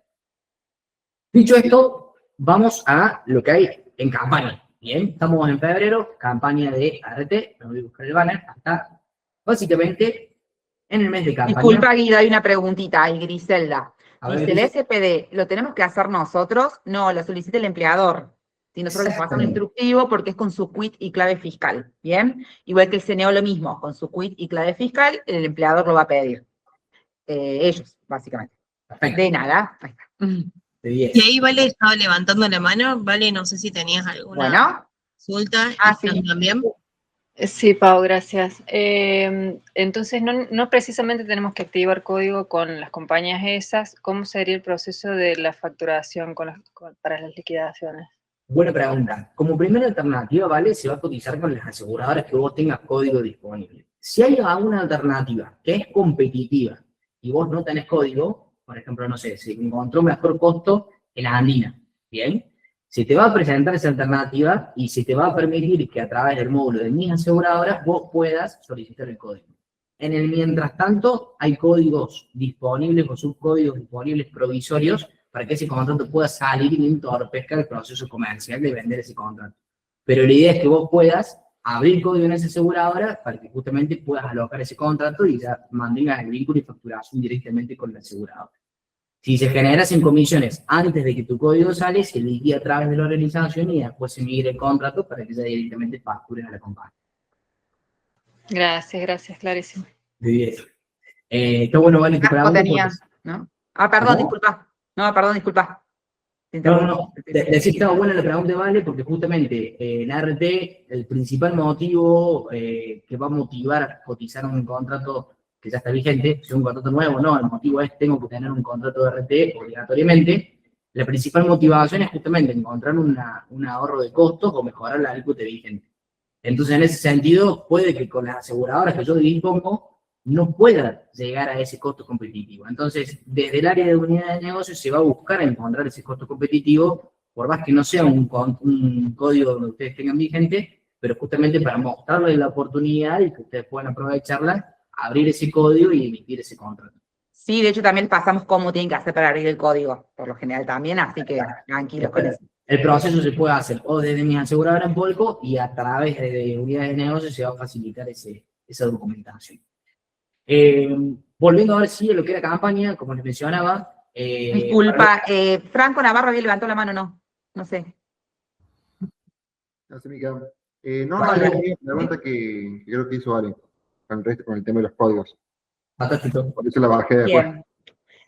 Dicho esto, vamos a lo que hay en campaña. Bien, estamos en febrero, campaña de ART, me voy a buscar el banner, acá. Básicamente, en el mes de campaña. Disculpa, Guido, hay una preguntita ahí, Griselda. Dice, el dice, SPD, ¿lo tenemos que hacer nosotros? No, lo solicita el empleador. Si nosotros les pasamos un instructivo porque es con su quit y clave fiscal. ¿Bien? Igual que el CNO lo mismo, con su quit y clave fiscal, el empleador lo va a pedir. Ellos, básicamente. Perfecto. De nada. Ahí está. De 10. Y ahí Vale estaba levantando la mano. Vale, no sé si tenías alguna consulta. Sí. También. Sí, Pau, gracias. Entonces, no precisamente tenemos que activar código con las compañías esas. ¿Cómo sería el proceso de la facturación para las liquidaciones? Buena pregunta. Como primera alternativa, ¿vale? Se va a cotizar con las aseguradoras que vos tengas código disponible. Si hay alguna alternativa que es competitiva y vos no tenés código, por ejemplo, no sé, se encontró mejor costo en la Andina, ¿bien? Se te va a presentar esa alternativa y se te va a permitir que a través del módulo de mis aseguradoras vos puedas solicitar el código. En el mientras tanto, hay códigos disponibles o subcódigos disponibles provisorios para que ese contrato pueda salir y no entorpezca el proceso comercial de vender ese contrato. Pero la idea es que vos puedas abrir código en esa aseguradora para que justamente puedas alocar ese contrato y ya mantengas el vínculo y facturación directamente con la aseguradora. Si se generan en comisiones antes de que tu código sale, se liquida a través de la organización y después se migre el contrato para que ya directamente facturen a la compañía. Gracias, clarísimo. Muy bien. Está bueno, Vale, tu pregunta. Tenías, ¿no? Perdón, disculpa. No, disculpa. No. Decís que estaba buena la pregunta, Vale, porque justamente la RT, el principal motivo que va a motivar a cotizar un contrato que ya está vigente, si es un contrato nuevo, no, el motivo es tengo que tener un contrato de RT obligatoriamente. La principal motivación es justamente encontrar un ahorro de costos o mejorar la alícuota vigente. Entonces, en ese sentido, puede que con las aseguradoras que yo dispongo no pueda llegar a ese costo competitivo. Entonces, desde el área de unidad de negocio se va a buscar encontrar ese costo competitivo, por más que no sea un código donde ustedes tengan vigente, pero justamente para mostrarles la oportunidad y que ustedes puedan aprovecharla, abrir ese código y emitir ese contrato. Sí, de hecho también pasamos cómo tienen que hacer para abrir el código, por lo general también, así que tranquilos con eso. El proceso se puede hacer o desde mis aseguradoras en Polco y a través de unidades de negocio se va a facilitar esa documentación. Volviendo a ver si lo que era campaña, como les mencionaba. Disculpa, Franco Navarro había levantado la mano, no sé. Gracias, Mica. La pregunta que creo que hizo Ale, con el tema de los códigos. Fantástico. Por eso la bajé después. Bien.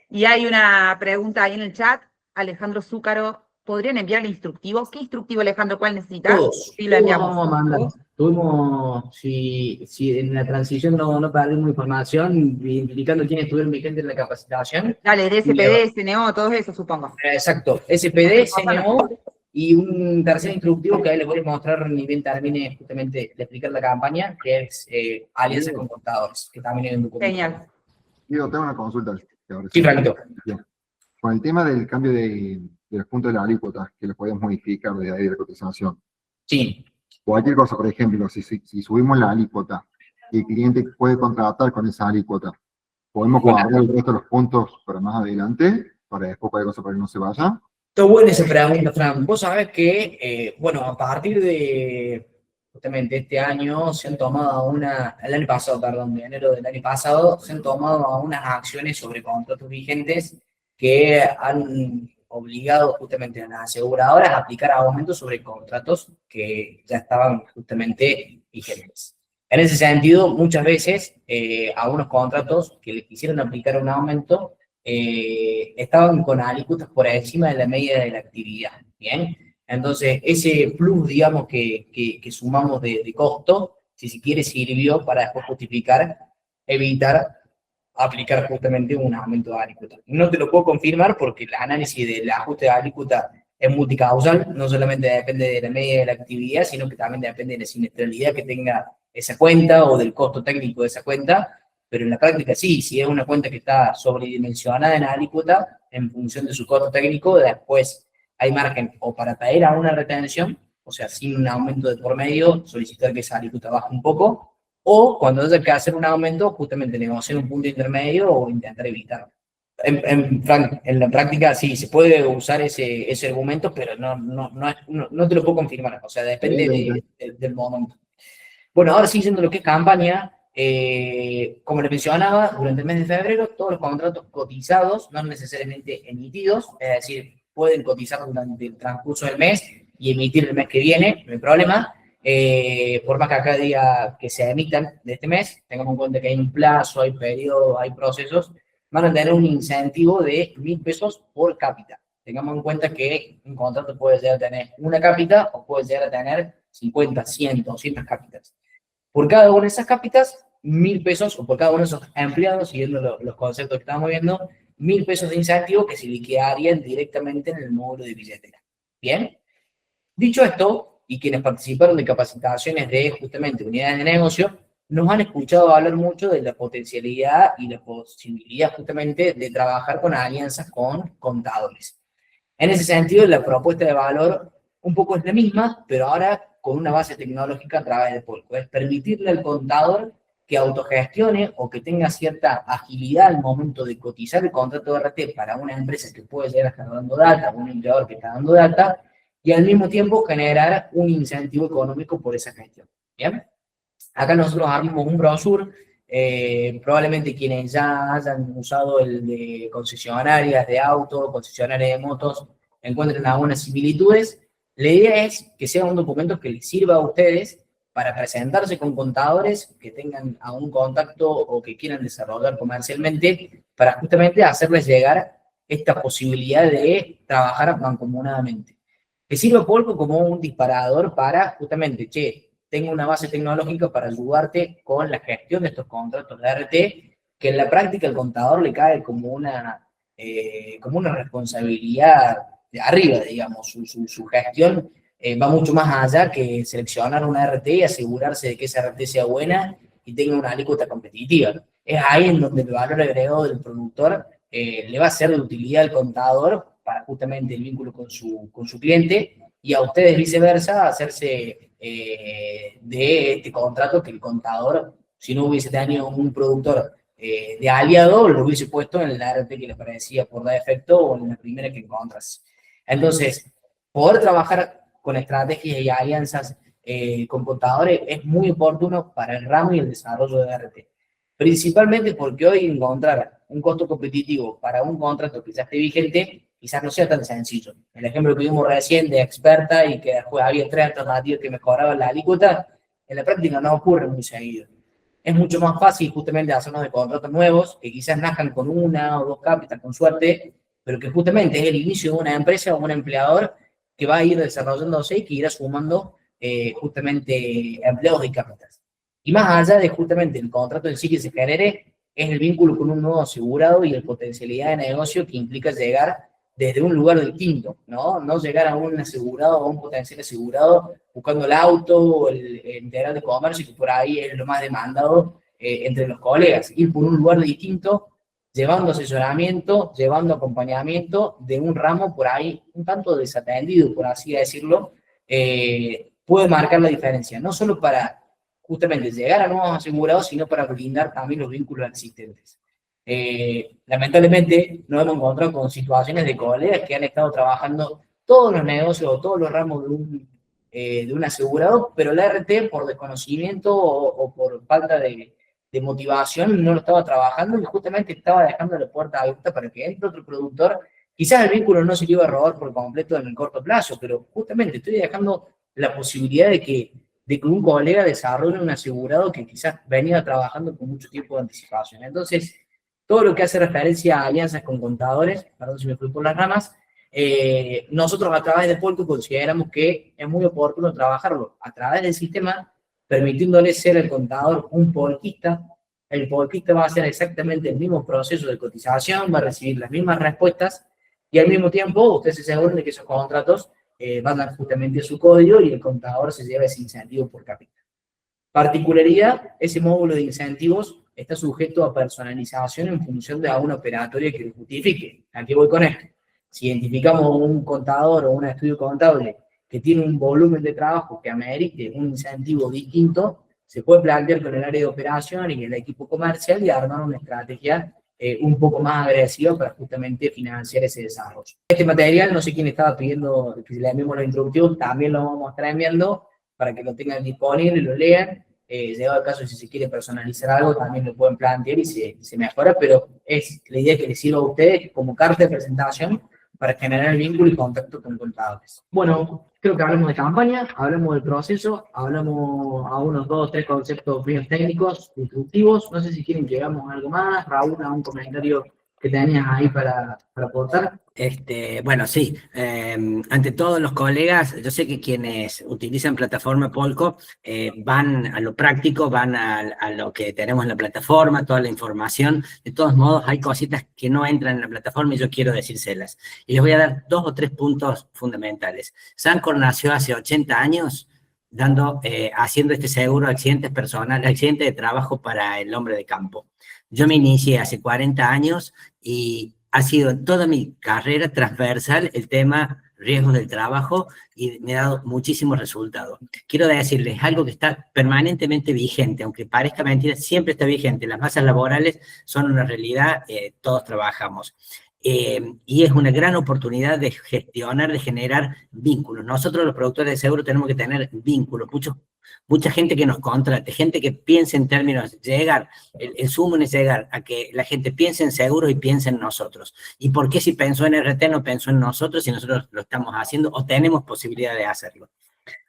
Y hay una pregunta ahí en el chat, Alejandro Zúcaro, ¿podrían enviar el instructivo? ¿Qué instructivo, Alejandro? ¿Cuál necesitas? Todos. Sí, lo enviamos. Vamos a mandar. Tuvimos, si en la transición no perdimos información, indicando quiénes estuvieron vigentes en la capacitación. Dale, de SPD, SNO, todo eso, supongo. Exacto, SPD, SNO y un tercer instructivo que ahí les voy a mostrar ni bien termine justamente de explicar la campaña, que es alianza con contadores, que también es un documento. Genial. Yo tengo una consulta. Sí, Franquito. Con el tema del cambio de los puntos de la alícuota, que los podemos modificar desde ahí de la cotización. Sí. Cualquier cosa, por ejemplo, si subimos la alícuota y el cliente puede contratar con esa alícuota, ¿podemos guardar el resto de los puntos para más adelante? Para después cualquier cosa para que no se vaya. Está buena esa pregunta, Fran. Vos sabés que, a partir de justamente este año se han tomado el año pasado, de enero del año pasado, se han tomado unas acciones sobre contratos vigentes que han obligado justamente a las aseguradoras a aplicar aumentos sobre contratos que ya estaban justamente vigentes. En ese sentido, muchas veces, algunos contratos que le quisieron aplicar un aumento estaban con alícuotas por encima de la media de la actividad, ¿bien? Entonces, ese plus, digamos, que sumamos de costo, si se quiere, sirvió para después justificar, evitar aplicar justamente un aumento de alícuota. No te lo puedo confirmar porque el análisis del ajuste de alícuota es multicausal, no solamente depende de la media de la actividad, sino que también depende de la siniestralidad que tenga esa cuenta o del costo técnico de esa cuenta, pero en la práctica sí, si es una cuenta que está sobredimensionada en alícuota, en función de su costo técnico, después hay margen o para traer a una retención, o sea, sin un aumento de por medio, solicitar que esa alícuota baje un poco, o cuando haya que hacer un aumento, justamente negociar un punto intermedio o intentar evitarlo. En la práctica sí, se puede usar ese argumento, pero no te lo puedo confirmar, o sea, depende del momento. Bueno, ahora sí, siendo lo que es campaña, como les mencionaba, durante el mes de febrero, todos los contratos cotizados, no necesariamente emitidos, es decir, pueden cotizar durante el transcurso del mes y emitir el mes que viene, no hay problema. Por más que acá diga que se emitan de este mes, tengamos en cuenta que hay un plazo, hay periodo, hay procesos, van a tener un incentivo de 1.000 pesos por cápita. Tengamos en cuenta que un contrato puede llegar a tener una cápita o puede llegar a tener 50, 100, 200 cápitas. Por cada una de esas cápitas, 1.000 pesos, o por cada uno de esos empleados, siguiendo los conceptos que estamos viendo, 1.000 pesos de incentivo que se liquidarían directamente en el módulo de billetera. ¿Bien? Dicho esto, y quienes participaron de capacitaciones de justamente unidades de negocio, nos han escuchado hablar mucho de la potencialidad y la posibilidad justamente de trabajar con alianzas con contadores. En ese sentido, la propuesta de valor un poco es la misma, pero ahora con una base tecnológica a través de Polco. Es permitirle al contador que autogestione o que tenga cierta agilidad al momento de cotizar el contrato de RT para una empresa que puede llegar a estar dando data, un empleador que está dando data, y al mismo tiempo generar un incentivo económico por esa gestión. ¿Bien? Acá nosotros armamos un brochure, probablemente quienes ya hayan usado el de concesionarias de auto, concesionarias de motos, encuentren algunas similitudes. La idea es que sea un documento que les sirva a ustedes para presentarse con contadores que tengan algún contacto o que quieran desarrollar comercialmente, para justamente hacerles llegar esta posibilidad de trabajar mancomunadamente. Que sirva Polco como un disparador para justamente, tengo una base tecnológica para ayudarte con la gestión de estos contratos de RT, que en la práctica el contador le cae como una responsabilidad de arriba, digamos, su gestión va mucho más allá que seleccionar una RT y asegurarse de que esa RT sea buena y tenga una alícuota competitiva. Es ahí en donde el valor agregado del productor le va a ser de utilidad al contador para justamente el vínculo con su cliente, y a ustedes viceversa hacerse de este contrato que el contador, si no hubiese tenido un productor de aliado, lo hubiese puesto en la RT que les parecía por defecto o en la primera que encontras. Entonces, poder trabajar con estrategias y alianzas con contadores es muy oportuno para el ramo y el desarrollo de RT. Principalmente porque hoy encontrar un costo competitivo para un contrato que ya esté vigente quizás no sea tan sencillo. El ejemplo que vimos recién de Experta y que después había 3 alternativas que mejoraban la alícuota, en la práctica no ocurre muy seguido. Es mucho más fácil justamente hacernos de contratos nuevos, que quizás nazcan con 1 o 2 cápitas con suerte, pero que justamente es el inicio de una empresa o un empleador que va a ir desarrollándose y que irá sumando justamente empleados y cápitas. Y más allá de justamente el contrato en sí que se genere, es el vínculo con un nuevo asegurado y la potencialidad de negocio que implica llegar desde un lugar distinto, ¿no? No llegar a un asegurado o a un potencial asegurado buscando el auto o el integral de comercio, que por ahí es lo más demandado entre los colegas. Ir por un lugar distinto, llevando asesoramiento, llevando acompañamiento de un ramo por ahí un tanto desatendido, por así decirlo, puede marcar la diferencia, no solo para justamente llegar a nuevos asegurados, sino para blindar también los vínculos existentes. Lamentablemente nos hemos encontrado con situaciones de colegas que han estado trabajando todos los negocios o todos los ramos de un asegurado, pero la RT por desconocimiento o por falta de motivación no lo estaba trabajando y justamente estaba dejando la puerta abierta para que entre otro productor. Quizás el vínculo no se le iba a robar por completo en el corto plazo, pero justamente estoy dejando la posibilidad de que un colega desarrolle un asegurado que quizás venía trabajando con mucho tiempo de anticipación. Entonces, todo lo que hace referencia a alianzas con contadores, perdón si me fui por las ramas, nosotros a través de Polco consideramos que es muy oportuno trabajarlo a través del sistema, permitiéndole ser el contador un polquista. El polquista va a hacer exactamente el mismo proceso de cotización, va a recibir las mismas respuestas, y al mismo tiempo usted se asegura de que esos contratos van a dar justamente su código y el contador se lleva ese incentivo por cápita. Particularidad, ese módulo de incentivos está sujeto a personalización en función de alguna operatoria que lo justifique. ¿A qué voy con esto? Si identificamos un contador o un estudio contable que tiene un volumen de trabajo que amerite un incentivo distinto, se puede plantear con el área de operación y el equipo comercial y armar una estrategia un poco más agresiva para justamente financiar ese desarrollo. Este material, no sé quién estaba pidiendo que le enviemos los introductivos, también lo vamos a estar enviando para que lo tengan disponible, lo lean. Llegado el caso, si se quiere personalizar algo, también lo pueden plantear y se mejora, pero es la idea que les sirva a ustedes como carta de presentación para generar el vínculo y contacto con contadores. Bueno, creo que hablamos de campaña, hablamos del proceso, hablamos a unos 2 o 3 conceptos bien técnicos, instructivos. No sé si quieren que hagamos algo más, Raúl, un comentario que tenías ahí para aportar. Bueno, sí, ante todo los colegas, yo sé que quienes utilizan plataforma Polco van a lo práctico, van a lo que tenemos en la plataforma, toda la información. De todos modos, hay cositas que no entran en la plataforma y yo quiero decírselas. Y les voy a dar 2 o 3 puntos fundamentales. Sancor nació hace 80 años haciendo este seguro de accidentes personales, accidentes de trabajo para el hombre de campo. Yo me inicié hace 40 años y ha sido en toda mi carrera transversal el tema riesgos del trabajo y me ha dado muchísimos resultados. Quiero decirles algo que está permanentemente vigente, aunque parezca mentira, siempre está vigente. Las masas laborales son una realidad, todos trabajamos. Y es una gran oportunidad de gestionar, de generar vínculos. Nosotros los productores de seguro tenemos que tener vínculos, mucha gente que nos contrate, gente que piense en términos de llegar, el sumo es llegar a que la gente piense en seguro y piense en nosotros. ¿Y por qué si pensó en RT no pensó en nosotros si nosotros lo estamos haciendo o tenemos posibilidad de hacerlo?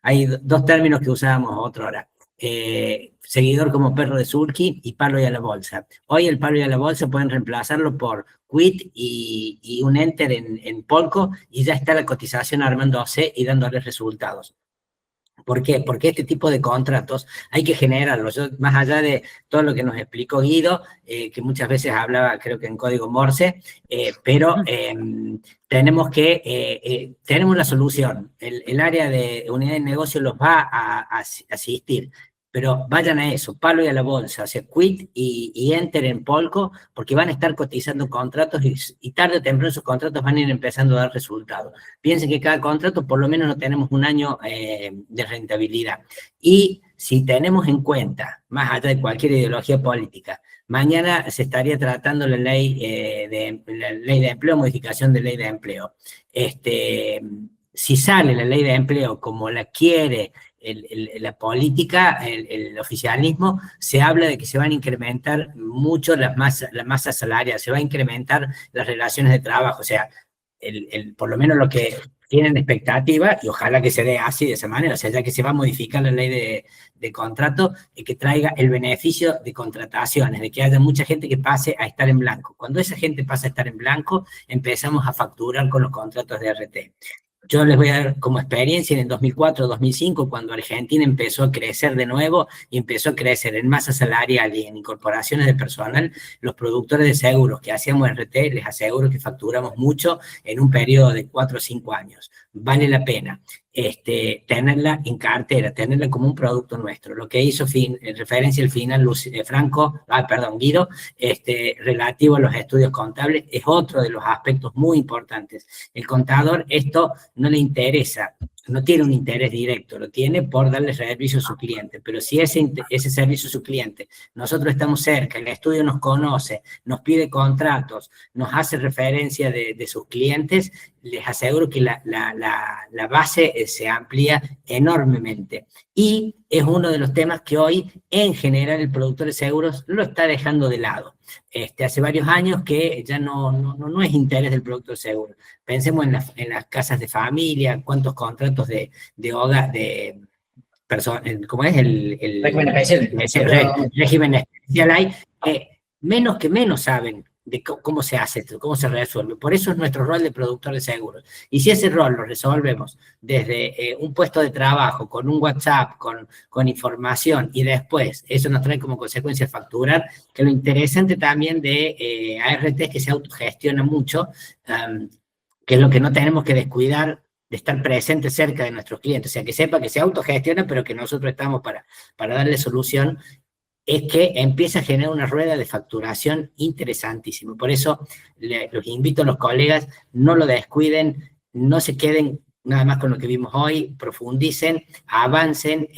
Hay 2 términos que usábamos otra hora. Seguidor como perro de sulky y palo y a la bolsa. Hoy el palo y a la bolsa pueden reemplazarlo por quit y un enter en Polco y ya está la cotización armándose y dándoles resultados. ¿Por qué? Porque este tipo de contratos hay que generarlos. Yo, más allá de todo lo que nos explicó Guido, que muchas veces hablaba, creo que en código Morse, pero tenemos la solución. El área de unidad de negocio los va a asistir. Pero vayan a eso, palo y a la bolsa, o sea, quit y enter en Polco, porque van a estar cotizando contratos y tarde o temprano esos contratos van a ir empezando a dar resultados. Piensen que cada contrato por lo menos no tenemos un año de rentabilidad. Y si tenemos en cuenta, más allá de cualquier ideología política, mañana se estaría tratando la ley de empleo, modificación de ley de empleo. Si sale la ley de empleo como la quiere la política, el oficialismo, se habla de que se van a incrementar mucho la masa salarial, se va a incrementar las relaciones de trabajo, o sea, por lo menos lo que tienen expectativa, y ojalá que se dé así de esa manera, o sea, ya que se va a modificar la ley de contrato, que traiga el beneficio de contrataciones, de que haya mucha gente que pase a estar en blanco. Cuando esa gente pasa a estar en blanco, empezamos a facturar con los contratos de RT. Yo les voy a dar como experiencia en el 2004-2005, cuando Argentina empezó a crecer de nuevo y empezó a crecer en masa salarial y en incorporaciones de personal, los productores de seguros que hacíamos RT, les aseguro que facturamos mucho en un periodo de 4 o 5 años. Vale la pena tenerla en cartera, tenerla como un producto nuestro. Lo que hizo en referencia al final Guido, relativo a los estudios contables, es otro de los aspectos muy importantes. El contador esto no le interesa, no tiene un interés directo, lo tiene por darle servicio a su cliente, pero si ese servicio a su cliente, nosotros estamos cerca, el estudio nos conoce, nos pide contratos, nos hace referencia de sus clientes, les aseguro que la base se amplía enormemente. Y es uno de los temas que hoy, en general, el productor de seguros lo está dejando de lado. Hace varios años que ya no es interés del productor de seguros. Pensemos en las casas de familia, cuántos contratos de hogar, de personas, ¿cómo es? El régimen especial hay, menos saben de cómo se hace esto, cómo se resuelve. Por eso es nuestro rol de productor de seguros. Y si ese rol lo resolvemos desde un puesto de trabajo, con un WhatsApp, con información, y después eso nos trae como consecuencia facturar, que lo interesante también de ART es que se autogestiona mucho, que es lo que no tenemos que descuidar, de estar presente cerca de nuestros clientes. O sea, que sepa que se autogestiona, pero que nosotros estamos para darle solución, es que empieza a generar una rueda de facturación interesantísima. Por eso los invito a los colegas, no lo descuiden, no se queden nada más con lo que vimos hoy, profundicen, avancen,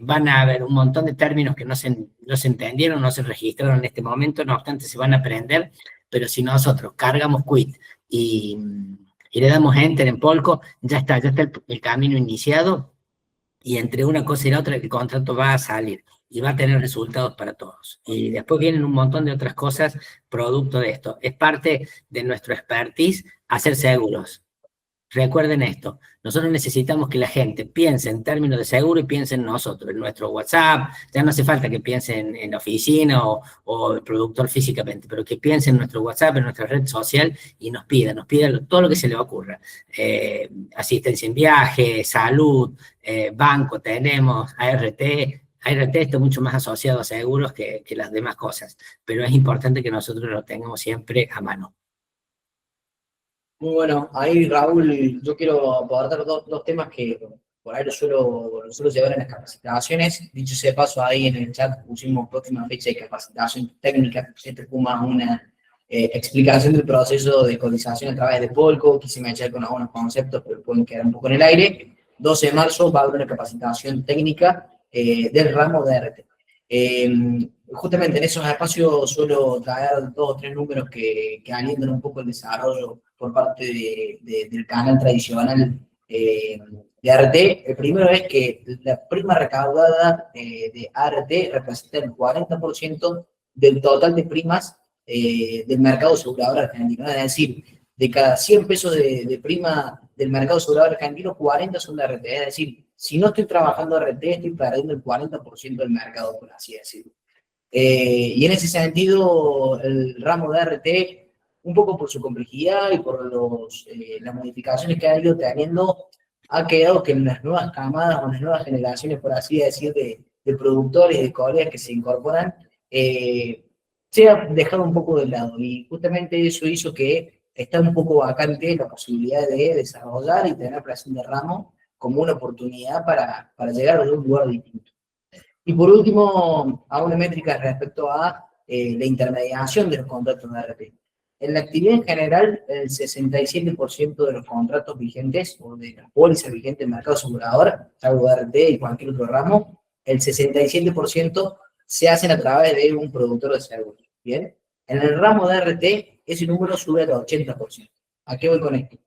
van a haber un montón de términos que no se entendieron, no se registraron en este momento, no obstante se van a aprender, pero si nosotros cargamos quit y le damos enter en Polco, ya está el camino iniciado, y entre una cosa y la otra el contrato va a salir y va a tener resultados para todos. Y después vienen un montón de otras cosas producto de esto. Es parte de nuestro expertise hacer seguros. recuerden esto, nosotros necesitamos que la gente piense en términos de seguro y piense en nosotros, en nuestro WhatsApp, ya no hace falta que piense en la oficina o el productor físicamente, pero que piense en nuestro WhatsApp, en nuestra red social y nos pida todo lo que se le ocurra. Asistencia en viaje, salud, banco tenemos, ART está mucho más asociado a seguros que las demás cosas, pero es importante que nosotros lo tengamos siempre a mano. Muy bueno, ahí Raúl, yo quiero abordar dos temas que por ahí lo suelo llevar en las capacitaciones. Dicho sea de paso, ahí en el chat pusimos próxima fecha de capacitación técnica. Este fue más una explicación del proceso de cotización a través de Polco. Quise echar con algunos conceptos, pero pueden quedar un poco en el aire. 12 de marzo va a haber una capacitación técnica del ramo de RT. Justamente en esos espacios suelo traer 2 o 3 números que alientan un poco el desarrollo por parte del canal tradicional de ART. El primero es que la prima recaudada de ART representa el 40% del total de primas del mercado asegurador argentino. Es decir, de cada 100 pesos de prima del mercado asegurador argentino, 40 son de ART. Es decir, si no estoy trabajando RT, estoy perdiendo el 40% del mercado, por así decirlo. Y en ese sentido, el ramo de RT, un poco por su complejidad y por las modificaciones que ha ido teniendo, ha quedado que en las nuevas camadas o en las nuevas generaciones, por así decir, de productores y de colegas que se incorporan, se ha dejado un poco de lado. Y justamente eso hizo que está un poco vacante la posibilidad de desarrollar y tener presente el ramo como una oportunidad para llegar a un lugar distinto. Y por último, a una métrica respecto a la intermediación de los contratos de RT. En la actividad en general, el 67% de los contratos vigentes, o de las pólizas vigentes del mercado asegurador, salvo de RT y cualquier otro ramo, el 67% se hacen a través de un productor de seguros. ¿Bien? En el ramo de RT, ese número sube al 80%. ¿A qué voy con esto?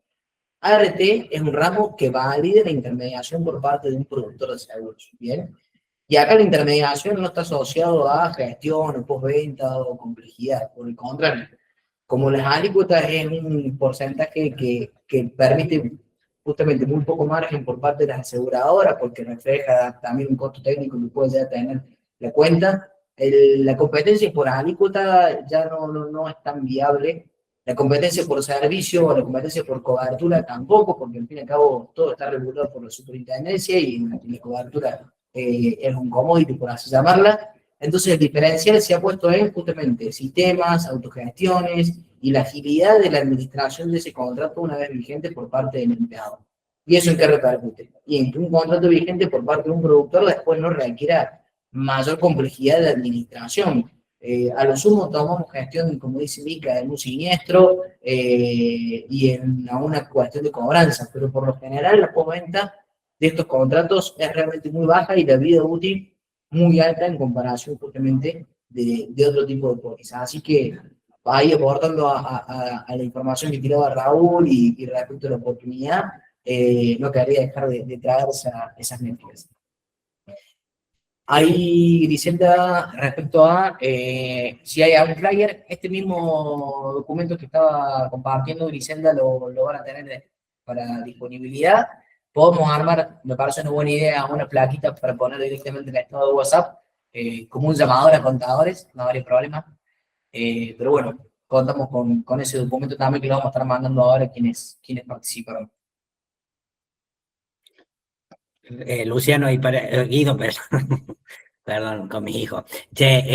ART es un ramo que valida la intermediación por parte de un productor de seguros. ¿Bien? Y acá la intermediación no está asociado a gestión o postventa o complejidad, por el contrario. Como las alícuotas es un porcentaje que permite justamente muy poco margen por parte de las aseguradoras, porque refleja también un costo técnico que puede ya tener la cuenta, la competencia por alícuota ya no es tan viable. La competencia por servicio o la competencia por cobertura tampoco, porque al fin y al cabo todo está regulado por la superintendencia y la cobertura es un commodity, por así llamarla. Entonces el diferencial se ha puesto en justamente sistemas, autogestiones y la agilidad de la administración de ese contrato una vez vigente por parte del empleado. ¿Y eso en qué repercute? Y en que un contrato vigente por parte de un productor después no requiera mayor complejidad de administración. A lo sumo tomamos gestión, como dice Mica, en un siniestro y en una cuestión de cobranza, pero por lo general la postventa de estos contratos es realmente muy baja y la vida útil muy alta en comparación justamente de otro tipo de pólizas. Así que ahí aportando a la información que tiraba Raúl y respecto a la oportunidad, no quería dejar de traer esas métricas. Ahí, Griselda, respecto a si hay algún flyer, este mismo documento que estaba compartiendo Griselda lo van a tener para disponibilidad. Podemos armar, me parece una buena idea, una plaquita para poner directamente en el estado de WhatsApp, como un llamador a contadores, no habría problema. Pero bueno, contamos con ese documento también que lo vamos a estar mandando ahora a quienes participaron. Luciano y para Guido, perdón, con mi hijo.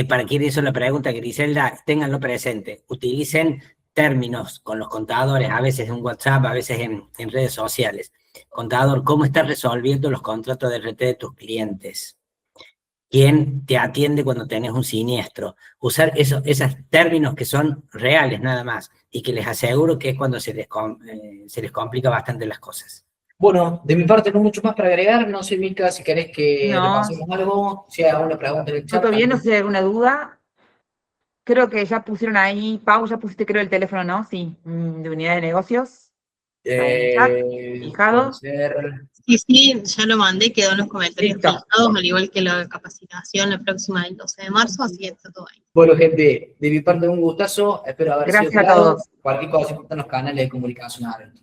Para quien hizo la pregunta, Griselda, ténganlo presente. Utilicen términos con los contadores, a veces en WhatsApp, a veces en redes sociales. Contador, ¿cómo estás resolviendo los contratos de RT de tus clientes? ¿Quién te atiende cuando tenés un siniestro? Usar esos términos que son reales nada más y que les aseguro que es cuando se les complica bastante las cosas. Bueno, de mi parte no mucho más para agregar. No sé, Mica, si querés que repasemos algo, si hay alguna pregunta en el chat. Todo bien, no sé si hay alguna duda. Creo que ya pusieron ahí, Pau, ya pusiste creo el teléfono, ¿no? Sí, de unidad de negocios. Fijados. Sí, ya lo mandé, quedó en los comentarios fijados, al igual que la capacitación la próxima del 12 de marzo, así que está todo ahí. Bueno, gente, de mi parte un gustazo, espero haber sido claro. Gracias a todos. Cualquier cosa en los canales de comunicación abiertos.